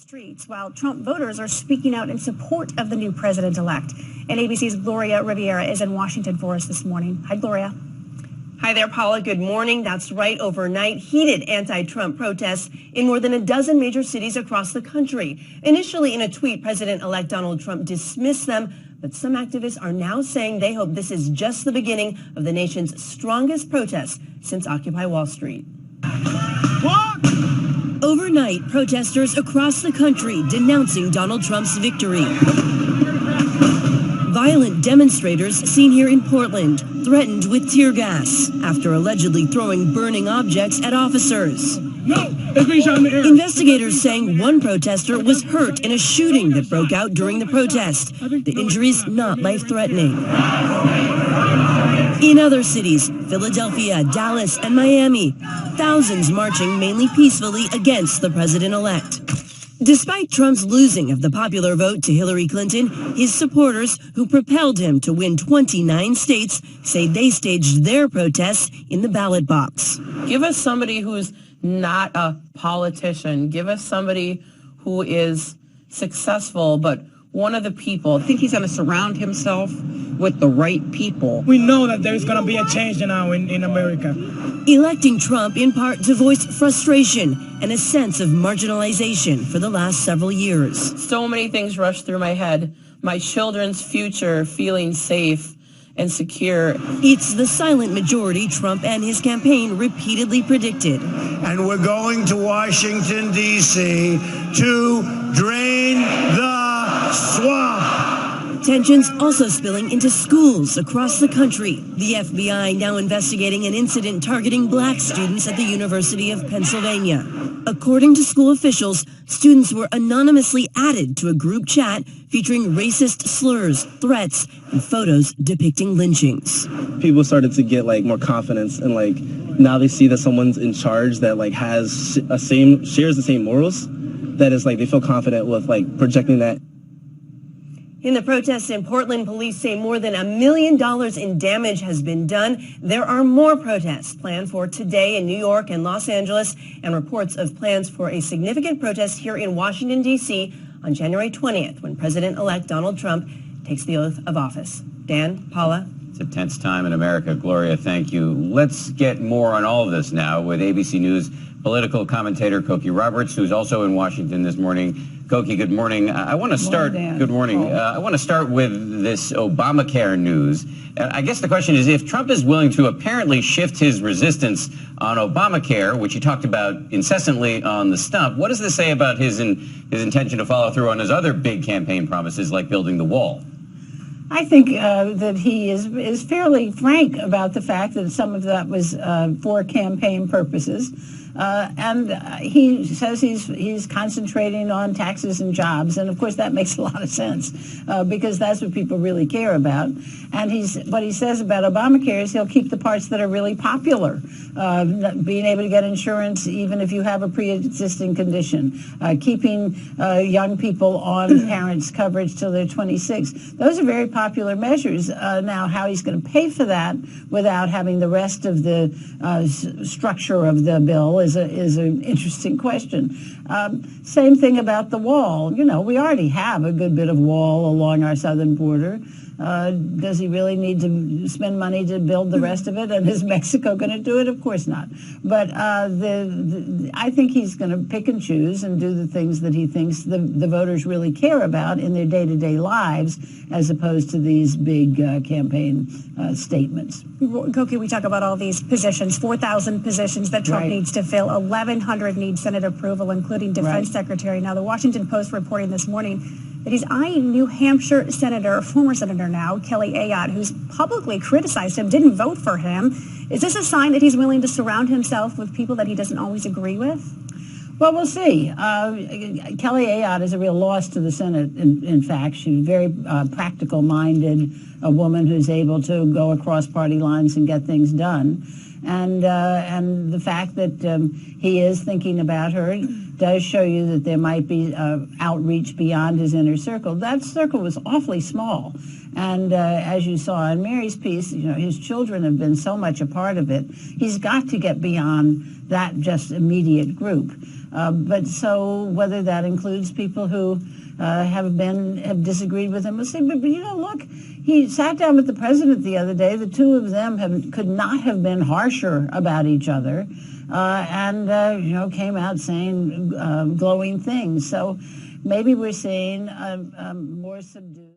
Streets, while Trump voters are speaking out in support of the new president-elect. And ABC's Gloria Rivera is in Washington for us this morning. Hi, Gloria. Hi there, Paula. Good morning. That's right. Overnight, heated anti-Trump protests in more than a dozen major cities across the country. Initially, in a tweet, President-elect Donald Trump dismissed them, but some activists are now saying they hope this is just the beginning of the nation's strongest protests since Occupy Wall Street. Overnight, protesters across the country denouncing Donald Trump's victory. Violent demonstrators seen here in Portland, threatened with tear gas after allegedly throwing burning objects at officers. Investigators saying one protester was hurt in a shooting that broke out during the protest. The injuries not life-threatening. In other cities, Philadelphia, Dallas, and Miami, thousands marching mainly peacefully against the president-elect. Despite Trump's losing of the popular vote to Hillary Clinton, his supporters, who propelled him to win 29 states, say they staged their protests in the ballot box. Give us somebody who's not a politician. Give us somebody who is successful, but one of the people. I think he's going to surround himself with the right people. We know that there's going to be a change now in America. Electing Trump in part to voice frustration and a sense of marginalization for the last several years. So many things rush through my head. My children's future, feeling safe and secure. It's the silent majority Trump and his campaign repeatedly predicted. And we're going to Washington, D.C. to drain the swamp. Tensions also spilling into schools across the country. The FBI now investigating an incident targeting black students at the University of Pennsylvania. According to school officials, students were anonymously added to a group chat featuring racist slurs, threats, and photos depicting lynchings. People started to get more confidence, and now they see that someone's in charge that shares the same morals. That is they feel confident with projecting that. In the protests in Portland, police say more than $1 million in damage has been done. There are more protests planned for today in New York and Los Angeles, and reports of plans for a significant protest here in Washington, D.C. on January 20th, when President-elect Donald Trump takes the oath of office. Dan, Paula. It's a tense time in America. Gloria, thank you. Let's get more on all of this now with ABC News political commentator Cokie Roberts, who's also in Washington this morning. Cokie, good morning. I want to start. Good morning. I want to start with this Obamacare news. I guess the question is, if Trump is willing to apparently shift his resistance on Obamacare, which he talked about incessantly on the stump, what does this say about his intention to follow through on his other big campaign promises, like building the wall? I think that he is fairly frank about the fact that some of that was for campaign purposes. And he says he's concentrating on taxes and jobs, and of course that makes a lot of sense because that's what people really care about. And what he says about Obamacare is he'll keep the parts that are really popular, being able to get insurance even if you have a pre-existing condition, keeping young people on parents' coverage till they're 26. Those are very popular measures. Now, how he's going to pay for that without having the rest of the structure of the bill is an interesting question. Same thing about the wall. You know, we already have a good bit of wall along our southern border. Does he really need to spend money to build the rest of it? And is Mexico going to do it? Of course not. But I think he's going to pick and choose and do the things that he thinks the voters really care about in their day-to-day lives, as opposed to these big campaign statements. Cokie, we talk about all these positions, 4,000 positions that Trump needs to fill. 1,100 need Senate approval, including Defense Secretary. Now, the Washington Post reporting this morning that he's eyeing New Hampshire former Senator now, Kelly Ayotte, who's publicly criticized him, didn't vote for him. Is this a sign that he's willing to surround himself with people that he doesn't always agree with? Well, we'll see. Kelly Ayotte is a real loss to the Senate, in fact. She's a very practical-minded woman who's able to go across party lines and get things done. And the fact that he is thinking about her does show you that there might be outreach beyond his inner circle. That circle was awfully small. And as you saw in Mary's piece, his children have been so much a part of it. He's got to get beyond that just immediate group. But so whether that includes people who have disagreed with him, we'll say, but look, he sat down with the president the other day. The two of them could not have been harsher about each other, and came out saying glowing things. So maybe we're seeing more subdued.